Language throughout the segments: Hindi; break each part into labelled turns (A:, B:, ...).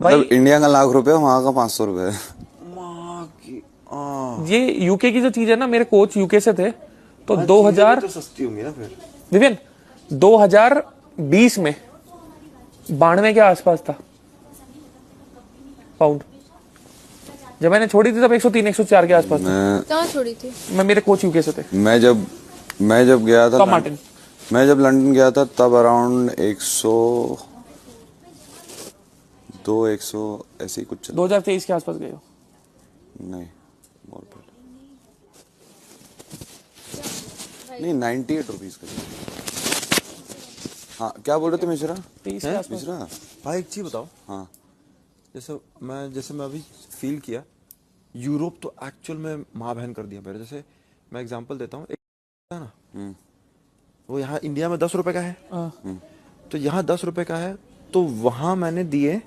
A: मतलब इंडिया का ₹1,00,000 वहाँ का ₹500 है।
B: माँ की
C: ये यूके की जो चीज है ना, मेरे कोच यूके से थे, तो
B: चीजें
C: 2000
B: भी तो सस्ती होंगी ना फिर।
C: विवेन 2020 में 92 के आसपास था पाउंड। जब मैंने छोड़ी थी तब 103 104 के आसपास था।
D: कहाँ छोड़ी थी?
C: मैं, मेरे कोच यूके से थे।
A: मैं जब गया था
C: टॉम मार्टिन।
A: मैं जब लंदन गया था तब अराउंड 102 100 ऐसे ही कुछ चला।
C: 2023 के आसपास गए हो?
A: नहीं, और पहले नहीं, ₹98 का। हाँ, क्या बोल रहे थे मिश्रा?
C: 23 के आसपास।
A: मिश्रा,
B: भाई एक चीज बताओ,
A: हाँ
B: जैसे मैं अभी फील किया, यूरोप तो एक्चुअल में माँ बहन कर दिया मेरे। जैसे मैं एग्जांपल देता हूँ, एक है ना, वो यहाँ इंडिया में ₹10 का है, तो यहाँ ₹10 का है, तो वहां मैंने दिए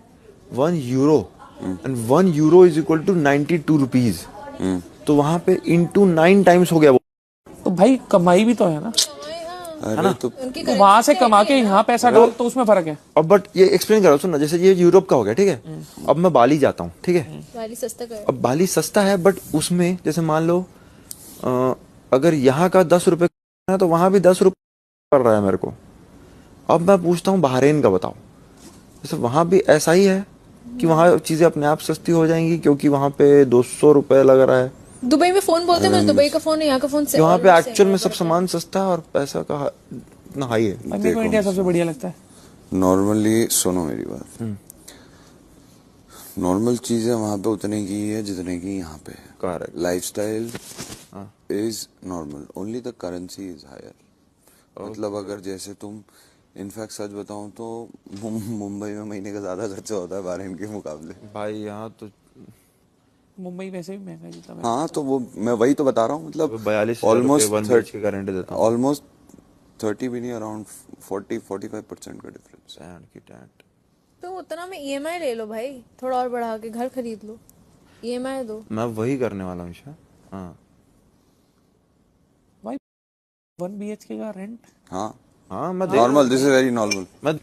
B: €1 एंड €1 इज इक्वल टू ₹92। तो वहां पे इंटू 9 टाइम्स हो गया वो।
C: तो भाई कमाई भी तो है ना,
A: अरे तो
C: तो वहां से कमा के यहाँ पैसा डाल, तो उसमें फर्क है।
B: अब बट ये एक्सप्लेन करो, सुन ना, जैसे ये यूरोप का हो गया, ठीक है। अब मैं बाली जाता हूँ, ठीक है,
D: बाली सस्ता कर।
B: अब बाली सस्ता है, बट उसमें जैसे मान लो अगर यहाँ का ₹10 है तो वहां भी ₹10 पड़ रहा है मेरे को। अब मैं पूछता हूँ बहरीन का, बताओ, जैसे वहां भी ऐसा ही है कि वहां चीजें अपने आप सस्ती हो जाएंगी क्योंकि वहां पे ₹200 लग रहा है।
D: दुबई में फोन बोलते हैं, मुझे दुबई का फोन है, यहाँ का फोन से
B: यहाँ पे एक्चुअल में सब सामान सस्ता है और पैसा का इतना हाई है।
C: मेरे को इंडिया सबसे बढ़िया लगता है।
A: नॉर्मली, सुनो मेरी बात, नॉर्मल चीजें वहां पे उतने की है जितने की यहाँ पे है।
B: Correct.
A: Lifestyle is normal, only the currency is higher. मतलब अगर जैसे तुम, इनफैक्ट सच बताऊं तो मुंबई में महीने का ज्यादा खर्चा होता है बहरीन के मुकाबले।
B: भाई यहाँ तो
C: मुंबई वैसे भी महंगा जीता है।
A: हाँ, तो वो मैं वही तो बता रहा हूँ, मतलब
B: 42,000 1 BHK का रेंट देता हूँ।
A: ऑलमोस्ट 30 भी नहीं, अराउंड 40-45% का डिफरेंस।
D: तो उतना में ईएमआई ले लो भाई, थोड़ा और बढ़ा के घर खरीद लो, ईएमआई दो।
B: मैं वही करने वाला हूँ ईशा। हाँ
C: भाई 1 BHK का रेंट,
A: हाँ,
B: हाँ, मैं
A: normal, this is very normal.
B: मैं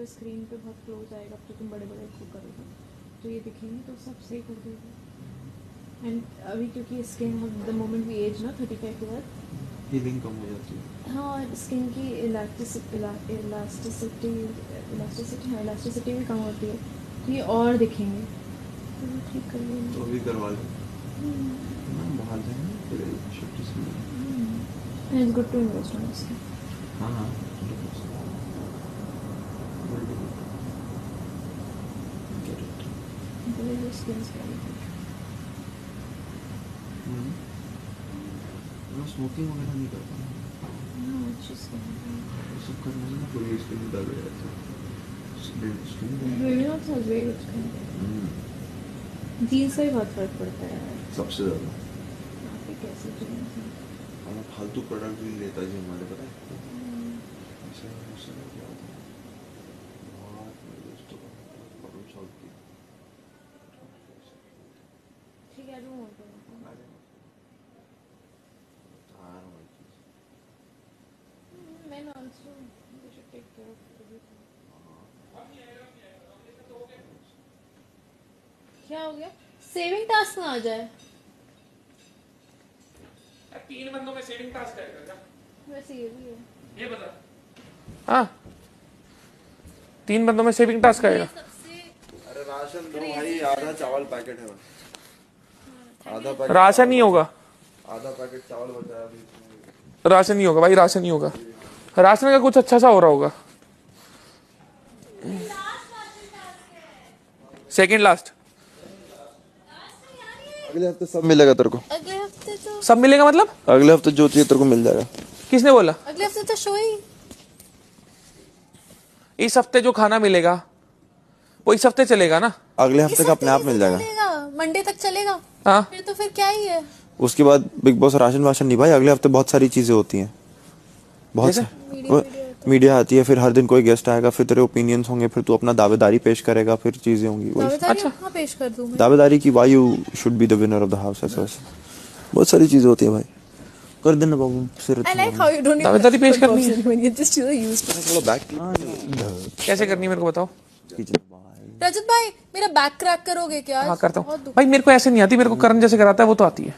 D: स्क्रीन पे बहुत क्लोज आएगा, तो तुम बड़े बड़े को करोगे तो ये दिखेंगे, तो सब सही कर देगा। एंड अभी क्योंकि skin, the moment we age no 35 के बाद
B: हीलिंग कम हो जाती है।
D: हाँ, और स्किन की इलास्टिसिटी भी कम होती है, तो ये और दिखेंगे, तो वो ठीक कर लेंगे।
B: तो भी करवा लो, बाहर जाएंगे फिर शिफ्ट से।
D: It's good to invest on skin.
B: हाँ हाँ, मैं स्मोकिंग वगैरह नहीं करता हूँ, सब करना है ना, पूरी स्किन डल हो जाती है।
D: जीन्स से भी बहुत फर्क पड़ता है
B: सबसे ज़्यादा
D: कैसे जीन्स है।
B: मैं फालतू प्रोडक्ट भी लेता ही हमारे, पता है
D: ठीक है, मैं also we should take care of everything. क्या हो गया? सेविंग टास्क ना आ जाए।
C: 3 बंदों में सेविंग टास्क करेगा क्या?
D: वैसे ये भी है,
C: ये बता। हाँ, 3 बंदों में सेविंग टास्क आएगा।
B: अरे राशन दो भाई, आधा चावल पैकेट है बस, आधा पैकेट
C: राशन नहीं होगा,
B: आधा पैकेट चावल बचा है अभी।
C: राशन नहीं होगा भाई, राशन नहीं होगा। राशन का कुछ अच्छा सा हो रहा होगा। सेकंड लास्ट,
B: अगले हफ्ते सब मिलेगा तेरे को।
D: अगले हफ्ते तो
C: सब मिलेगा मतलब?
B: अगले हफ्ते जो चाहिए तेरे को मिल जाएगा।
C: किसने बोला?
D: अगले हफ्ते तो शो ही
C: इस हफ्ते जो खाना मिलेगा वो इस हफ्ते चलेगा ना।
B: अगले हफ्ते का अपने आप मिल जाएगा।
E: मंडे तक चलेगा।
C: हाँ
E: फिर तो फिर क्या ही है।
B: उसके बाद बिग बॉस राशन वाशन नहीं भाई, अगले हफ्ते बहुत सारी चीजें होती हैं, बहुत
C: जैसे?
B: मीडिया आती है, फिर हर दिन कोई गेस्ट आएगा, फिर तेरे ओपिनियंस होंगे, फिर तू अपना दावेदारी पेश करेगा, फिर चीजें होंगी। वही
E: दावेदारी कहाँ पेश कर दूं मैं?
B: दावेदारी की why you should be the winner of the house, ऐसा बहुत सारी चीजें होती है भाई। कर देना बाबू सिर
E: I like how you don't even
C: दावेदारी पेश
E: put
C: करनी है।
E: option when you're just used to it.
B: थोड़ा बैक
C: कैसे करनी है मेरे को बताओ।
E: रजत भाई मेरा बैक क्रैक करोगे क्या?
C: हाँ करता
E: बहुत
C: हूँ
E: दुख-
C: भाई, मेरे को ऐसे नहीं आती, मेरे को करण जैसे कराता है वो तो आती है।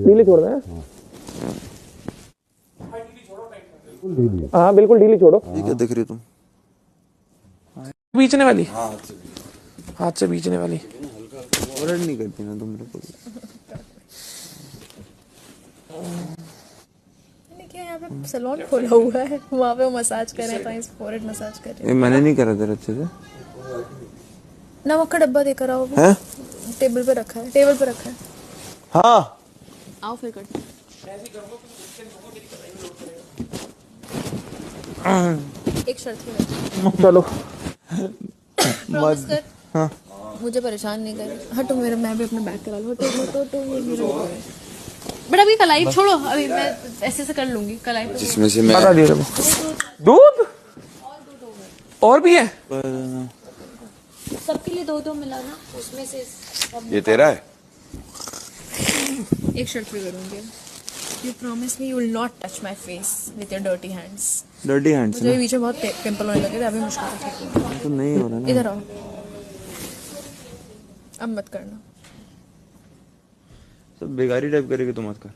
C: ढीली छोड़ दे। हाँ बिल्कुल ढीली छोड़ो।
B: ये क्या देख रही हो तुम?
C: बीचने वाली, हाथ से बीचने वाली।
B: ऑलरेडी नहीं करती ना तुम मेरे को।
E: देखिए यहाँ पे सैलून खोला हुआ है, वहाँ पे वो मसाज कर रहे हैं, तो फोरहेड मसाज कर रहे
B: ये मैंने नहीं करा तेरे अच्छे से।
E: हैं। नमक का डब्बा देकर आओ,
B: हैं?
E: टेबल पे रखा है, टेबल पे रखा है।
B: हाँ
E: आओ फिर करते एक शर्त है,
C: चलो
E: प्रॉमिस कर। हाँ। मुझे परेशान नहीं कर। हटो मेरा, मैं भी अपना बैग करा लूँ। तो ये मेरा बट अभी कलाई छोड़ो, अभी मैं ऐसे से कर लूंगी कलाई पे।
A: जिसमें से मैं
C: बता दिया दूध और भी है।
E: सबके लिए दो दो मिला ना, उसमें से
A: ये तेरा है।
E: एक शर्ट पे करूंगी। You promise me you will not touch my face with your dirty hands.
B: Dirty hands
E: मुझे बीच में बहुत पिंपल होने लगे थे, अभी मुश्किल से ठीक हुआ।
B: तो नहीं हो रहा ना।
E: इधर आओ, अब मत करना।
B: सब बेगारी टाइप करेगी तो मत कर।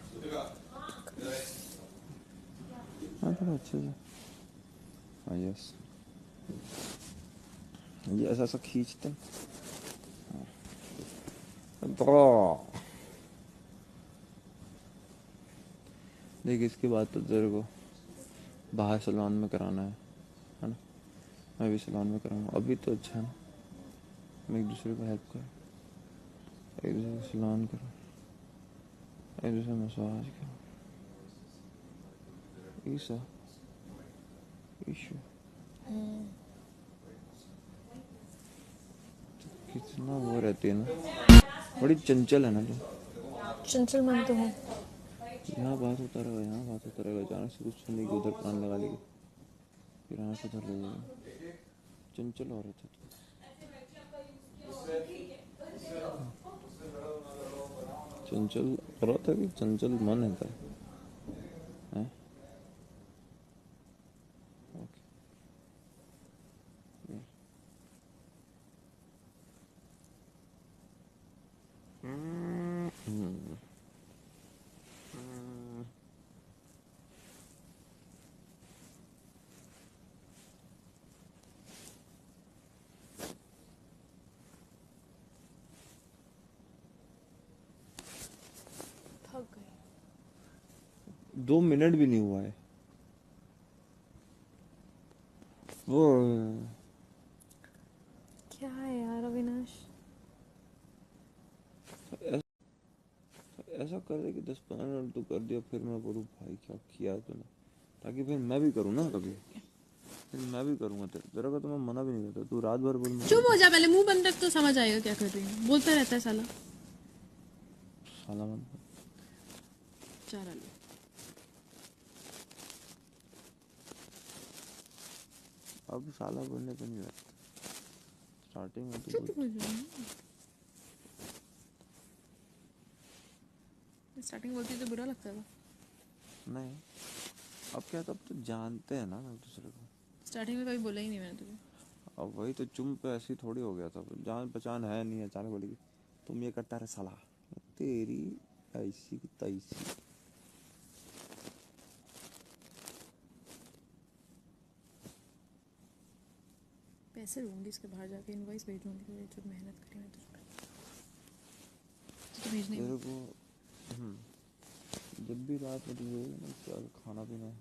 B: हाँ थोड़ा अच्छे से। हाँ यस, ये ऐसा ऐसा खींचते हैं। देख इसके बाद तो तेरे को बाहर सैलून में कराना है ना? मैं भी सैलून में कराऊंगा। अभी तो अच्छा है ना, हम एक दूसरे को हेल्प करो, एक दूसरे को सैलून करो, एक दूसरे मसाज करो। ईशा ईशु कितना वो रहती है ना, बड़ी चंचल है ना तू।
E: चंचल मन तो हूँ।
B: यहाँ बात होता रहेगा, यहाँ बात होता रहेगा, अचानक से कुछ सुनने की उधर कान लगा लेगी, फिर यहाँ से उधर ले जाएगी। चंचल औरत है तू। चंचल औरत है कि चंचल मन है तेरा? हैं? ओके।
E: थक गए।
B: 2 मिनट भी नहीं हुआ है वो।
E: क्या है यार अविनाश?
B: ऐसा कर दे कि 10-15 मिनट तू कर दिया, फिर मैं बोलूँ भाई क्या किया तूने, ताकि फिर मैं भी करूँ ना कभी। फिर मैं भी करूँगा तेरा का तो मैं मना भी नहीं करता। तू रात भर बोल,
E: चुप हो जा, पहले मुंह बंद रख तो समझ आएगा क्या कर रही है। बोलता रहता है साला।
B: साला मन।
E: चार आलू।
B: अब साला बनने पे नहीं लगता, स्टार्टिंग में तो
E: स्टार्टिंग बोलती तो बुरा लगता था।
B: नहीं, अब क्या, तब तो जानते हैं ना एक दूसरे को।
E: स्टार्टिंग में कभी बोला ही नहीं मैंने तुझे।
B: अब वही तो चुम पे ऐसी थोड़ी हो गया था, जान पहचान है नहीं, अचानक बोलेगी तुम ये करता रहे साला, तेरी ऐसी की तैसी।
E: पैसे लूंगी इसके, बाहर जाके इनवॉइस भेजूंगी तुझे, जो मेहनत करी मैं तुझ पे। तो भेजने
B: तेरे को जब भी रात में तुझे ना क्या खाना पीना है,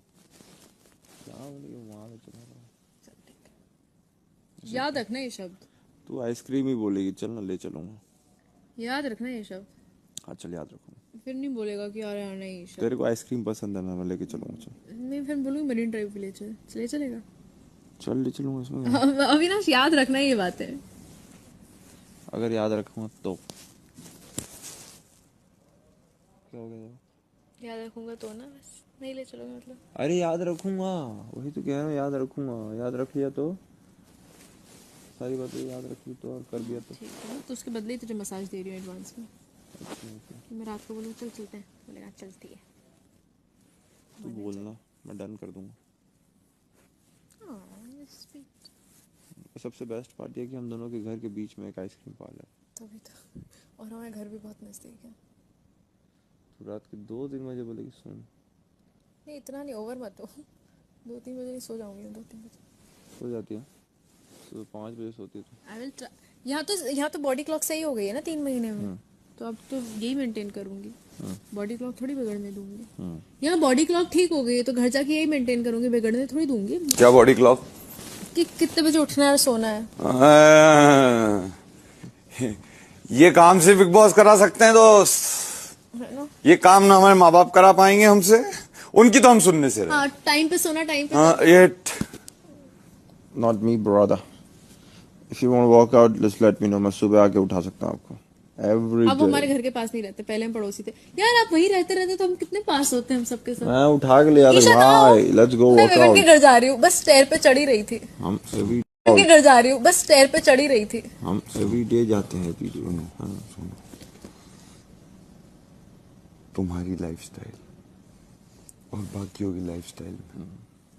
B: जहाँ बोलेगी वहाँ ले चला रहा।
E: याद रखना ये शब्द,
B: तू आइसक्रीम ही बोलेगी, चल ना ले चलूंगा।
E: याद रखना ये शब्द।
B: हाँ चल याद रखूंगा।
E: फिर नहीं बोलेगा कि यार यार नहीं ईशा।
B: तेरे को आइसक्रीम पसंद है ना, मैं लेके चलूंगा। चल
E: मैं फिर बोलूँगी मरीन ड्राइव पे ले चलेगा।
B: चल ले चलूंगा इसमें क्या?
E: अविनाश याद रखना ये बात है।
B: अगर याद रखूंगा तो क्या हो गया?
E: याद रखूंगा तो ना, बस नहीं ले चलोगे मतलब।
B: अरे याद रखूंगा, वही तो कह रहा हूँ, याद रखूंगा। याद रख लिया तो सारी बातें याद रख ली तो, और कर दिया तो।
E: ठीक है, तो उसके बदले ही तुझे मसाज दे रही हूँ एडवांस में। कि मैं रात को बोलूँ चल चलते हैं, बोलेगा चलती है।
B: तू बोलना, मैं डन कर दूंगा। सबसे बेस्ट पार्ट ये कि हम दोनों के घर के बीच में एक आइसक्रीम पार्लर है।
E: तभी तो, और हमारे घर भी बहुत नजदीक है।
B: तो रात के 2-3 बजे बोलेगी सुन।
E: नहीं इतना नहीं, ओवर मत हो। 2-3 बजे नहीं सो जाऊंगी मैं, 2-3 बजे
B: सो जाती है, सुबह 5 बजे सोती है तो।
E: आई विल यहाँ तो बॉडी क्लॉक सही हो गई है ना 3 महीने में, तो अब तो यही मेंटेन करूंगी। बॉडी क्लॉक थोड़ी बिगड़ने दूंगी। यहाँ बॉडी क्लॉक ठीक हो गई है तो घर जाके यही मेंटेन करूंगी, बिगड़ने थोड़ी दूंगी।
A: क्या बॉडी क्लॉक?
E: कि कितने बजे उठना है और सोना है।
A: ये काम से बिग बॉस करा सकते हैं दोस्त,
E: है ना?
A: ये काम ना हमारे माँ बाप करा पाएंगे हमसे, उनकी तो हम सुनने से रहे।
E: हाँ, टाइम पे सोना, टाइम पे
A: हाँ, ये
B: Not me, brother. If you want to walk out, just let me know. मैं सुबह आके उठा सकता हूँ आपको। Every
E: अब वो
B: day.
E: हमारे घर के पास नहीं रहते, पहले हम पड़ोसी थे। यार आप वहीं रहते तो हम कितने पास होते हैं हम सबके साथ।
B: मैं उठा के ले आता
E: ईशा
B: भाई, let's go
E: मैं
B: walk
E: विवेक के
B: out.
E: घर जा रही हूँ, बस स्टेयर पे चढ़ी रही थी।
B: हम सभी
E: विवेक के घर जा रही हूँ, बस स्टेयर पे चढ़ी रही थी।
B: डे जाते हैं वीडियो में।
A: हाँ, सुनो, तुम्हारी लाइफस्टाइल और बाकियों की लाइफस्टाइल में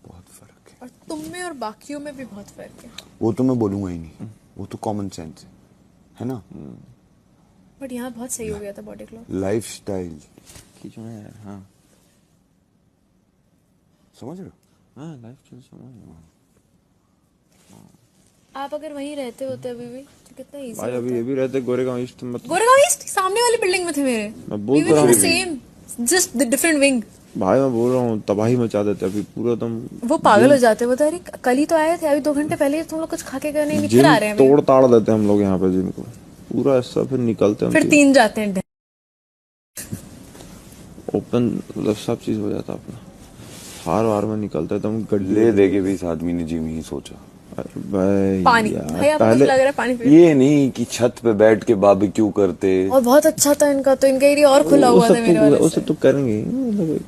A: बहुत फर्क है।
E: और तुम में और बाकियों में भी बहुत फर्क है।
A: वो तो मैं बोलूंगा ही नहीं, वो तो कॉमन सेंस है ना।
E: बट यहाँ बहुत सही हो गया था बॉडी क्लॉक।
A: लाइफस्टाइल
B: खींचो ना यार। हाँ
A: समझ रहे हो?
B: हाँ, लाइफ चल समझ।
E: आप अगर वहीं रहते होते अभी भी तो कितना इजी
B: भाई अभी
E: होता।
B: ये भी रहते गोरेगांव ईस्ट मत।
E: गोरेगांव ईस्ट सामने वाली बिल्डिंग में थे मेरे।
B: मैं बोल तो रहा हूँ।
E: Same, just the different wing.
B: भाई मैं बोल रहा हूँ, तबाही मचा देते अभी पूरा तुम।
E: वो पागल हो जाते, बता रही कल ही तो आए थे, अभी 2 घंटे पहले ही तुम लोग कुछ खा के गए, नहीं फिर
B: जिम
E: आ रहे हैं अभी।
B: तोड़ ताड़ देते हम लोग यहाँ पे जिम को पूरा, ऐसा फिर निकलते
E: फिर
B: हम
E: 3 जाते हैं।
B: ओपन, मतलब सब चीज हो जाता अपना। हार वार में निकलते तो हम
A: ले दे के भी इस आदमी ने जिम ही सोचा।
B: अरे भाई
E: पानी
B: यार,
E: भाई आपको कुछ लग रहा है पानी पी।
A: ये नहीं कि छत पे बैठ के बारबेक्यू करते।
E: और बहुत अच्छा था इनका, तो इनका एरिया और खुला हुआ था मेरे वाले
B: वो
E: से।
B: सब तो करेंगे मतलब।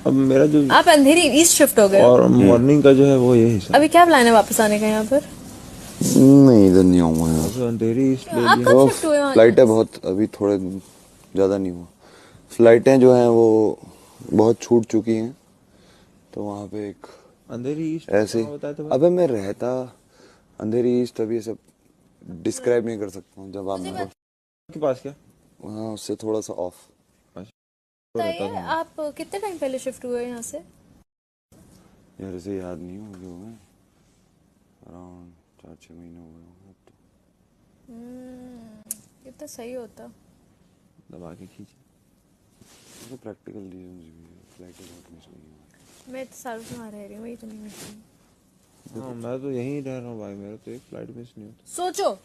B: अब मेरा जो
E: आप अंधेरी ईस्ट शिफ्ट हो गए।
B: और मॉर्निंग का जो है वो यही सब।
E: अभी क्या प्लान है वापस आने का यहाँ पर?
A: नहीं इधर नहीं आऊंगा यार।
B: तो अंधेरी ईस्ट ले
E: आप
B: लिया।
E: कब शिफ्ट हुए वहाँ?
A: फ्लाइटें बहुत, अभी थोड़े ज्यादा नहीं हुआ। फ्लाइटें जो हैं वो बहुत छूट चुकी हैं, तो वहाँ पे एक
B: अंधेरी ईस्ट
A: ऐसे।
B: बताया तो
A: अबे मैं रहता अंधेरी ईस्ट, अभी ये सब डिस्क्राइब नहीं कर सकता हूँ। जब आप मेरे
B: के पास क्या
A: को वहाँ उससे थोड़ा सा ऑफ।
E: बताइए आप कितने टाइम पहले शिफ्ट हुए यहाँ से?
A: यार ऐसे याद नहीं हो गए, अराउंड 4-6 महीने हो गए होंगे अब तो।
E: कितना सही होता।
B: दबा के खींच।
A: तो प्रैक्टिकल रीजंस भी है, फ्लाइटें बहुत मिस हुई हैं।
E: मैं इतने सालों से वहाँ रह रही हूँ, वही तो नहीं मिल रही।
B: हाँ मैं तो यहीं रह रहा हूँ भाई, मेरा तो एक फ्लाइट मिस नहीं होता।
E: सोचो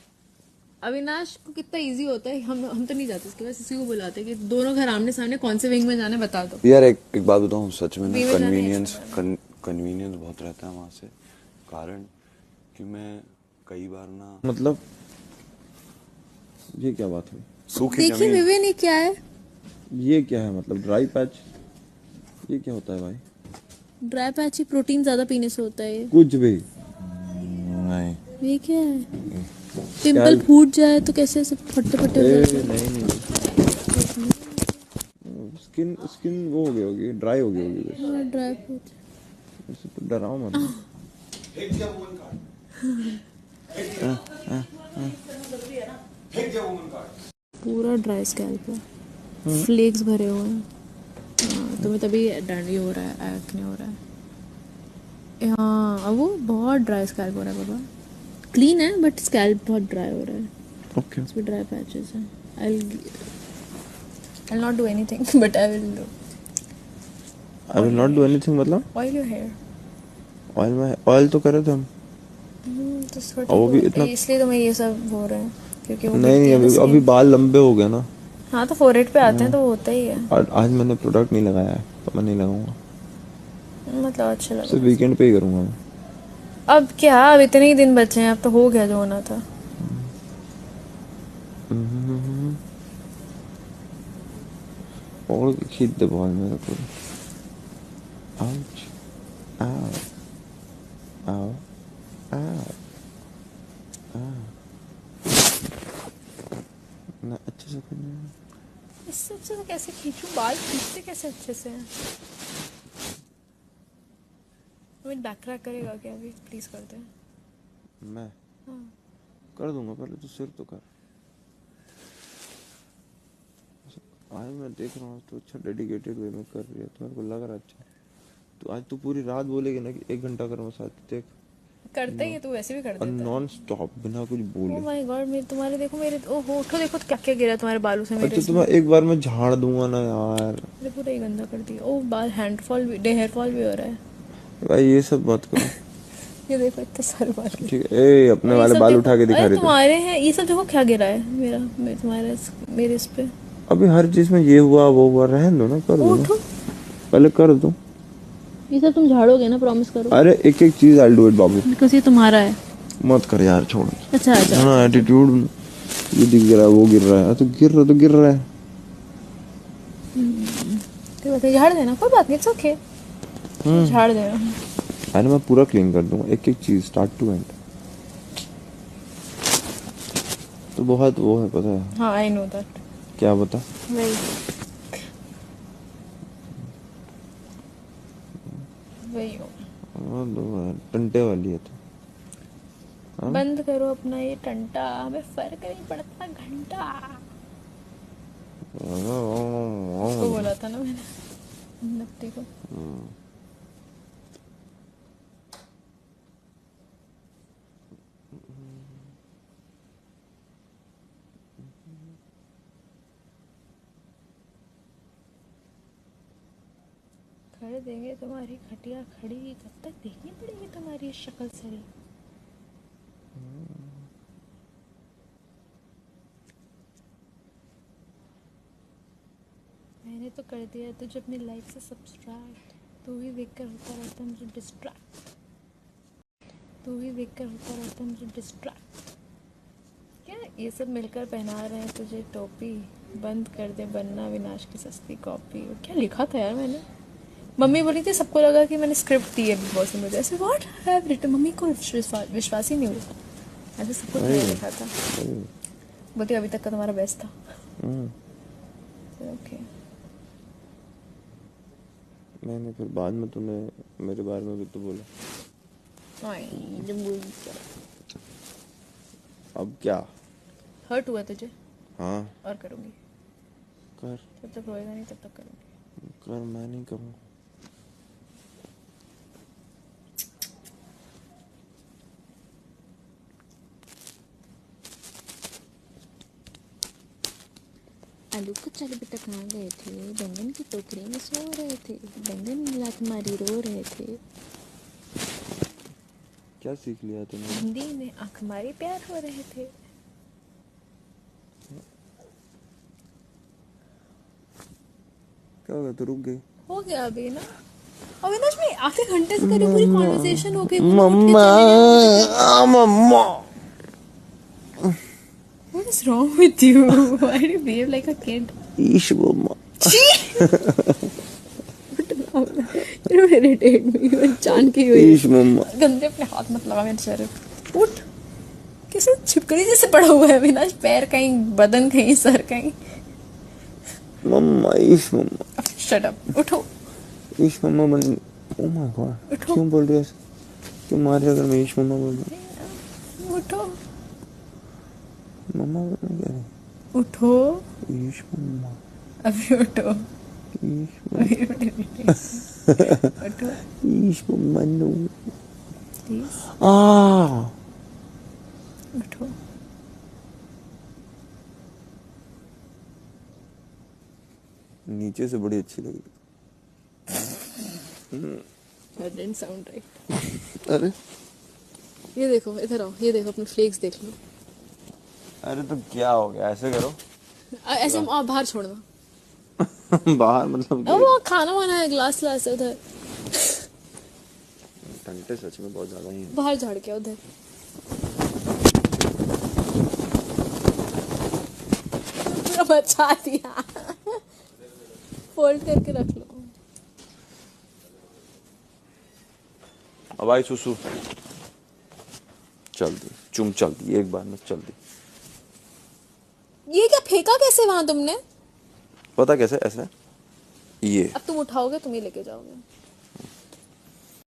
E: अविनाश को कितना इजी होता है। हम तो नहीं जाते उसके पास, इसी को बुलाते हैं कि दोनों घर आमने सामने, कौन से विंग में जाने बता दो।
A: यार एक बात बताऊँ, सच में ना
E: Viva जाना है,
A: कन्वीनियंस बहुत रहता है वहाँ से। कारण कि मैं कई बार ना,
B: मतलब ये क्या बात हुई?
A: सूखी
E: देखिए
A: जमीन।
E: विवे ने क्या है,
B: ये क्या है मतलब ड्राई पैच? ये क्या होता है भाई?
E: ड्राई पैच ही प्रोटीन ज्यादा पीने से होता है ये।
B: कुछ भी
A: नहीं,
E: ये क्या है? पिंपल फूट जाए तो कैसे सब फटे फटे हो जाते हैं।
B: नहीं स्किन वो हो गई होगी, ड्राई हो गई होगी।
E: हाँ, ड्राई फ्रूट।
B: ऐसे तो डराओ मत।
E: पूरा ड्राई स्कैल्प है, फ्लेक्स भरे हुए हैं। हाँ, तुम्हें तभी डैंडी हो रहा है, एक्ने हो रहा है। हाँ अब वो बहुत ड्राई स्कैल्प हो रहा है बाबा। क्लीन है बट स्कैल्प बहुत ड्राई हो रहा है।
B: ओके
E: इसमें ड्राई पैचेस हैं। I'll not do anything but I will
B: not do anything मतलब
E: oil your hair।
B: ऑयल तो करे थे हम।
E: तो थोड़ा
B: और वो भी
E: ठीक हो-
B: इतना-
E: इसलिए तो मैं ये सब हो रहा है क्योंकि वो
B: नहीं
E: गिरती है ना
B: अभी
E: skin।
B: बाल लंबे हो गए ना,
E: हाँ तो फोरहेड पे आते हैं तो वो होता ही है।
B: और आज मैंने प्रोडक्ट नहीं लगाया है तो मैं नहीं लगाऊंगा,
E: मतलब अच्छा लगा।
B: सिर्फ वीकेंड पे ही करूंगा मैं।
E: अब क्या, अब इतने ही दिन बचे हैं, अब तो हो गया जो होना था।
B: और खींच दे बॉल मेरे को। आउच, आओ, आओ, आओ, ना अच्छे से करना।
E: इससे अच्छे से कैसे खींचूं, बाल खींचते कैसे अच्छे से हैं? मैं बैक क्रैक करेगा क्या अभी? प्लीज कर दे।
B: मैं
E: हाँ।
B: कर दूंगा, पहले तो सिर तो कर। आज मैं देख रहा हूँ तो अच्छा डेडिकेटेड वे में कर रही है, तो मेरे को लग रहा है अच्छा। तो आज तू पूरी रात बोलेगी ना कि 1 घंटा कर मसाज, देख।
E: करते ही है, तू वैसे भी कर
B: और
E: देता है।
B: नॉन स्टॉप बिना कुछ
E: ओह
B: बोले।
E: माय गॉड, मेरे तुम्हारे देखो, मेरे ओहो उठो, देखो क्या क्या गिरा है तुम्हारे बालों से मेरे
B: अच्छा तो मैं एक बार में झाड़ दूंगा ना यार।
E: मेरे पूरा ही गंदा कर दिया। ओह बाल हैंडफॉल भी, हेयर फॉल भी हो रहा है।
B: भाई ये सब मत करो।
E: ये देखो इतने सारे बाल।
B: ठीक है, ए अपने
E: ये
B: वाले
E: सब
B: बाल
E: देखो,
B: उठा के दिखा
E: अरे
B: रहे थे।
E: तुम्हारे हैं ये सब, देखो क्या गिरा है मेरा, तुम्हारे मेरे इस पे।
B: अभी हर चीज में ये हुआ वो हुआ, रहने दो ना, कर दो ना।
E: उठो,
B: पहले कर दो।
E: ये सब तुम झाड़ोगे ना, प्रॉमिस करो।
B: अरे एक एक चीज I do it Babu.
E: Because ये तुम्हारा है।
B: मत कर यार, छोड़।
E: अच्छा अच्छा।
B: ना एटीट्यूड, ये दिख रहा है वो गिर रहा है, तो गिर रहा है।
E: कोई बात नहीं, झाड़ देना, कोई बात नहीं, इट्स ओके। झाड़ देना।
B: अरे मैं पूरा क्लीन कर दूंगा, एक एक चीज स्टार्ट टू एंड। तो बहुत वो है, पता है।
E: हाँ आई नो दैट।
B: क्या बता?
E: वही वही हो।
B: वो तो टंटे वाली है तो। हाँ?
E: बंद करो अपना ये टंटा, हमें फर्क नहीं पड़ता घंटा। उसको बोला था ना मैंने, नत्ती को। कर देंगे तुम्हारी खटिया खड़ी, जब तक देखनी पड़ेगी तुम्हारी शक्ल सरी। मैंने तो कर दिया तुझे अपनी लाइफ से सब्सट्रैक्ट। तू ही देख कर होता रहता मुझे डिस्ट्रैक्ट। तू ही देख कर होता रहता मुझे डिस्ट्रैक्ट। क्या ये सब मिलकर पहना रहे हैं तुझे टोपी? बंद कर दे बनना विनाश की सस्ती कॉपी। क्या लिखा था यार मैंने? मम्मी बोली थी, सबको लगा कि मैंने स्क्रिप्ट दी है बिग बॉस में मुझे। ऐसे व्हाट हैव रिटन, मम्मी को विश्वास ही नहीं हुआ। ऐसे सब कुछ मैंने लिखा था। बोलती अभी तक का तुम्हारा बेस्ट था। ओके।
B: मैंने फिर बाद में तूने मेरे बारे में भी तो बोला। अब क्या
E: हर्ट हुआ तुझे?
B: हाँ
E: और करूंगी।
B: कर
E: जब तक रोएगा नहीं तब तक करूंगी।
B: कर, मैं नहीं करूँ।
E: आलू को चल अभी तक कहाँ गए थे? बैंगन की टोकरी में सो रहे थे, बैंगन लात मारी रो रहे थे।
B: क्या सीख लिया तूने?
E: हिंदी में आंख मारी प्यार हो रहे थे।
B: क्या हो गया, तो रुक गई?
E: हो गया अभी ना। अविनाश में आधे घंटे से करी पूरी कॉन्वर्सेशन हो गई।
B: मम्मा मम्मा
E: What is wrong with you? Why do you behave like a kid?
B: Ish mamma.
E: You irritate me. You जान के हुई।
B: ईश मम्मा।
E: गंदे अपने हाथ मत लगा मेरे चेहरे पे। उठ। कैसे छिपकली जैसे पड़ा हुआ है अविनाश? पैर कहीं, बदन कहीं, सर कहीं।
B: मम्मा ईश मम्मा।
E: Shut up. उठो।
B: ईश मम्मा बन। ओह माय गॉड,
E: उठो।
B: क्यों बोल रही है ऐसे? क्यों मार रही है अगर मैं ईश मम्मा बोल रहा हूँ?
E: उठो।
B: मम्मा बोलना क्या है?
E: उठो।
B: ईश मम्मा।
E: अभी उठो।
B: ईश
E: अभी उठो।
B: ईश मम्मा नो।
E: प्लीज उठो।
B: नीचे से बड़ी अच्छी लगी।
E: That didn't sound right.
B: अरे
E: ये देखो, इधर आओ, ये देखो अपने फ्लेक्स देख लो।
B: अरे तो क्या हो गया, ऐसे करो।
E: ऐसे बाहर छोड़ना।
B: बाहर मतलब
E: अब वो खाना वाना है, ग्लास ग्लास है उधर,
B: टंटे सच में बहुत ज्यादा ही है।
E: बाहर झाड़ के उधर। पूरा बचा दिया। फोल्ड करके रख लो।
B: अब आई सुसु, चल दी चुम, चल दी एक बार में, चल दी।
E: ये क्या फेंका कैसे वहां तुमने?
B: पता कैसे? ऐसे ये
E: अब तुम उठाओगे, तुम ही लेके जाओगे।